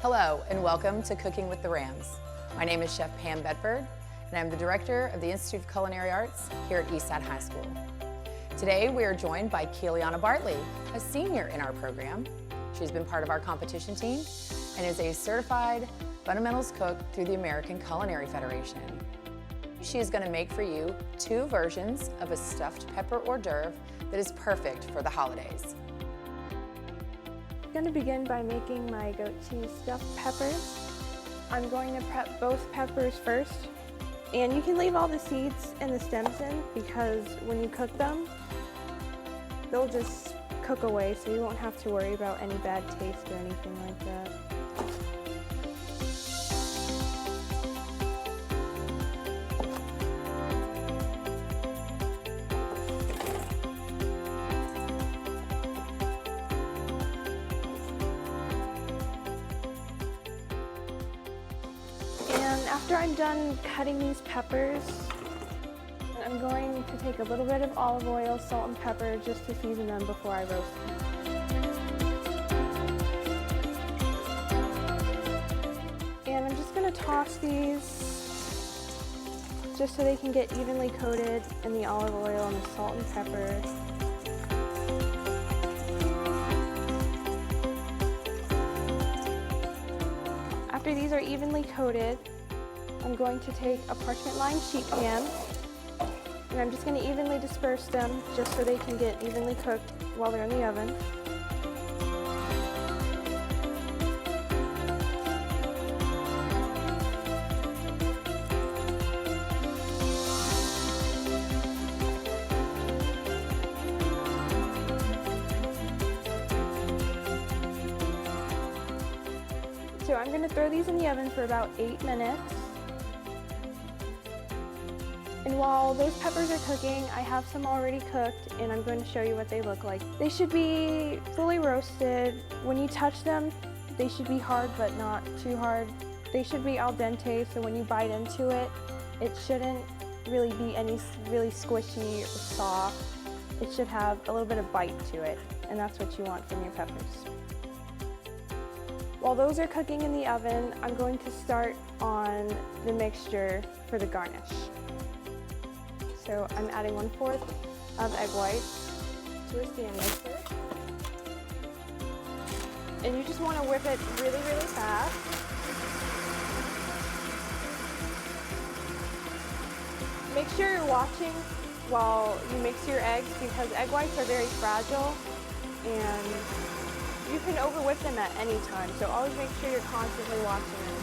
Hello and welcome to Cooking with the Rams. My name is Chef Pam Bedford and I'm the director of the Institute of Culinary Arts here at Eastside High School. Today we are joined by Keiliana Bartley, a senior in our program. She's been part of our competition team and is a certified fundamentals cook through the American Culinary Federation. She is going to make for you 2 versions of a stuffed pepper hors d'oeuvre that is perfect for the holidays. I'm going to begin by making my goat cheese stuffed peppers. I'm going to prep both peppers first, and you can leave all the seeds and the stems in because when you cook them, they'll just cook away, so you won't have to worry about any bad taste or anything like that. And after I'm done cutting these peppers, I'm going to take a little bit of olive oil, salt, and pepper just to season them before I roast them. And I'm just going to toss these just so they can get evenly coated in the olive oil and the salt and pepper. After these are evenly coated, I'm going to take a parchment-lined sheet pan and I'm just going to evenly disperse them just so they can get evenly cooked while they're in the oven. So I'm going to throw these in the oven for about 8 minutes. And while those peppers are cooking, I have some already cooked and I'm going to show you what they look like. They should be fully roasted. When you touch them, they should be hard but not too hard. They should be al dente, so when you bite into it, it shouldn't really be any really squishy or soft. It should have a little bit of bite to it, and that's what you want from your peppers. While those are cooking in the oven, I'm going to start on the mixture for the garnish. So I'm adding 1/4 of egg whites to a stand mixer. And you just want to whip it really, really fast. Make sure you're watching while you mix your eggs because egg whites are very fragile and you can over whip them at any time. So always make sure you're constantly watching it.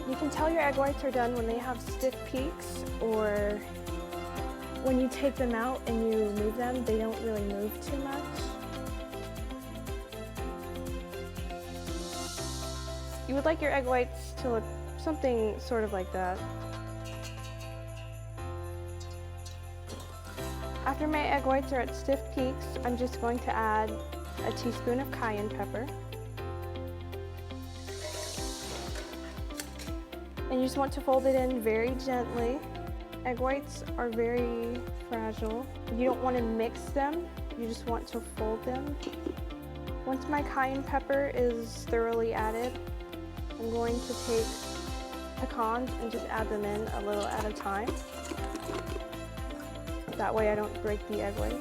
You can tell your egg whites are done when they have stiff peaks, or when you take them out and you move them, they don't really move too much. You would like your egg whites to look something sort of like that. After my egg whites are at stiff peaks, I'm just going to add a teaspoon of cayenne pepper. And you just want to fold it in very gently. Egg whites are very fragile. You don't want to mix them, you just want to fold them. Once my cayenne pepper is thoroughly added, I'm going to take pecans and just add them in a little at a time. That way I don't break the egg whites.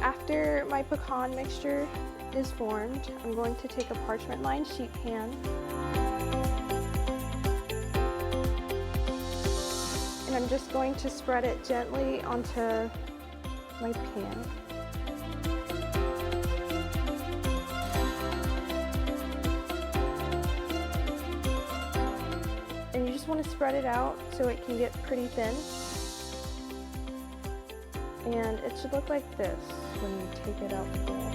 After my pecan mixture is formed, I'm going to take a parchment-lined sheet pan and I'm just going to spread it gently onto my pan. And you just want to spread it out so it can get pretty thin. And it should look like this when you take it out the bowl.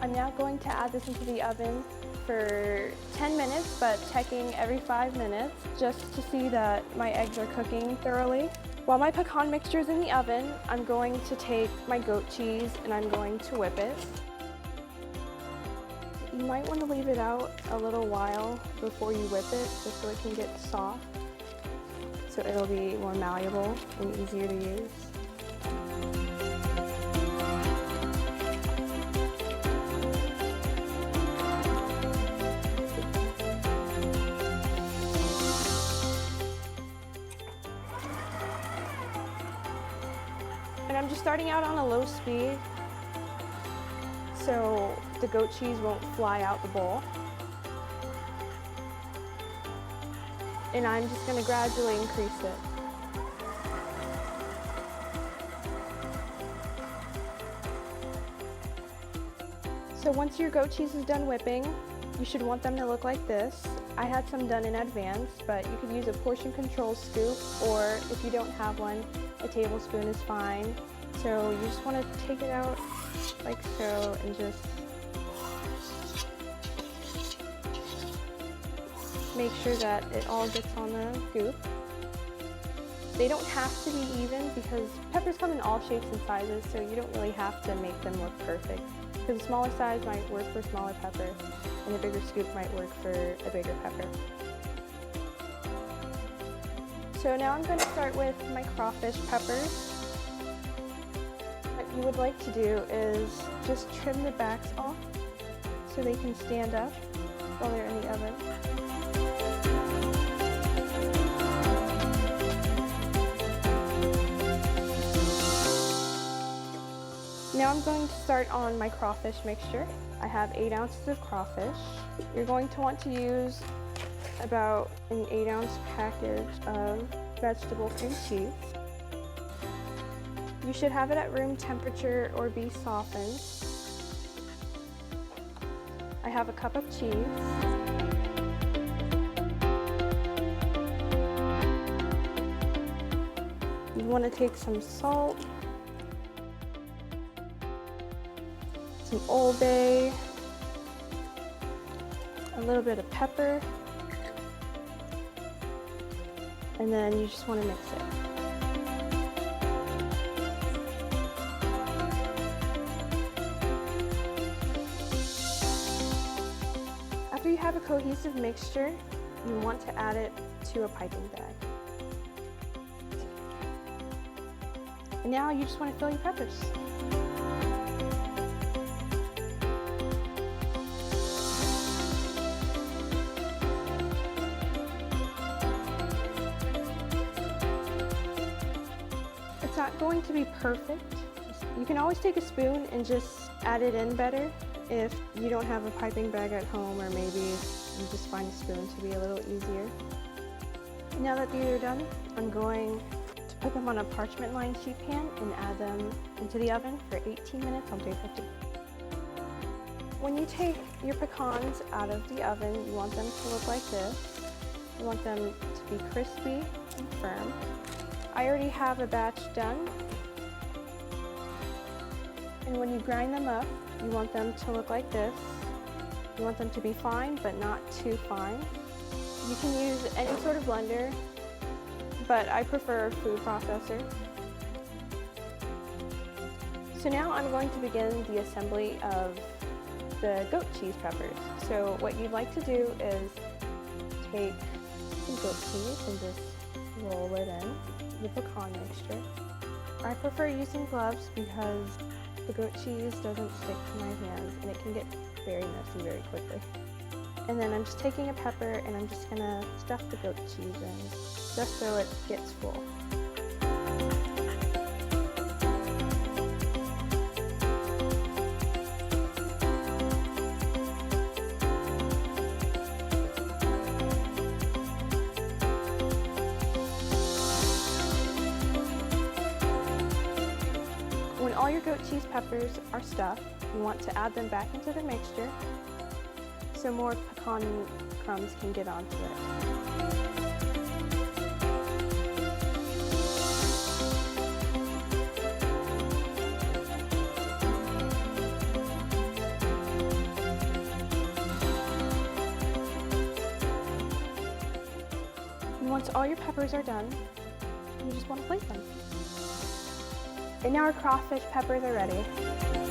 I'm now going to add this into the oven for 10 minutes, but checking every 5 minutes just to see that my eggs are cooking thoroughly. While my pecan mixture is in the oven, I'm going to take my goat cheese and I'm going to whip it. You might want to leave it out a little while before you whip it, just so it can get soft, so it'll be more malleable and easier to use. And I'm just starting out on a low speed, so the goat cheese won't fly out the bowl. And I'm just going to gradually increase it. So once your goat cheese is done whipping, you should want them to look like this. I had some done in advance, but you could use a portion control scoop, or if you don't have one, a tablespoon is fine. So you just want to take it out like so and just make sure that it all gets on the scoop. They don't have to be even because peppers come in all shapes and sizes, so you don't really have to make them look perfect. Because a smaller size might work for a smaller pepper, and a bigger scoop might work for a bigger pepper. So now I'm going to start with my crawfish peppers. What you would like to do is just trim the backs off so they can stand up while they're in the oven. Now I'm going to start on my crawfish mixture. I have 8 ounces of crawfish. You're going to want to use about an 8-ounce package of vegetable cream cheese. You should have it at room temperature or be softened. I have a cup of cheese. You want to take some salt, some Old Bay, a little bit of pepper, and then you just want to mix it. After you have a cohesive mixture, you want to add it to a piping bag. And now you just want to fill your peppers. It's not going to be perfect. You can always take a spoon and just add it in better if you don't have a piping bag at home, or maybe you just find a spoon to be a little easier. Now that these are done, I'm going to put them on a parchment lined sheet pan and add them into the oven for 18 minutes on 350. When you take your pecans out of the oven, you want them to look like this. You want them to be crispy and firm. I already have a batch done. And when you grind them up, you want them to look like this. You want them to be fine, but not too fine. You can use any sort of blender, but I prefer a food processor. So now I'm going to begin the assembly of the goat cheese peppers. So what you'd like to do is take some goat cheese and just roll it in the pecan mixture. I prefer using gloves because the goat cheese doesn't stick to my hands and it can get very messy very quickly. And then I'm just taking a pepper and I'm just gonna stuff the goat cheese in just so it gets full. When all your goat cheese peppers are stuffed, you want to add them back into the mixture so more pecan crumbs can get onto it. Once all your peppers are done, you just want to plate them. And now our crawfish peppers are ready.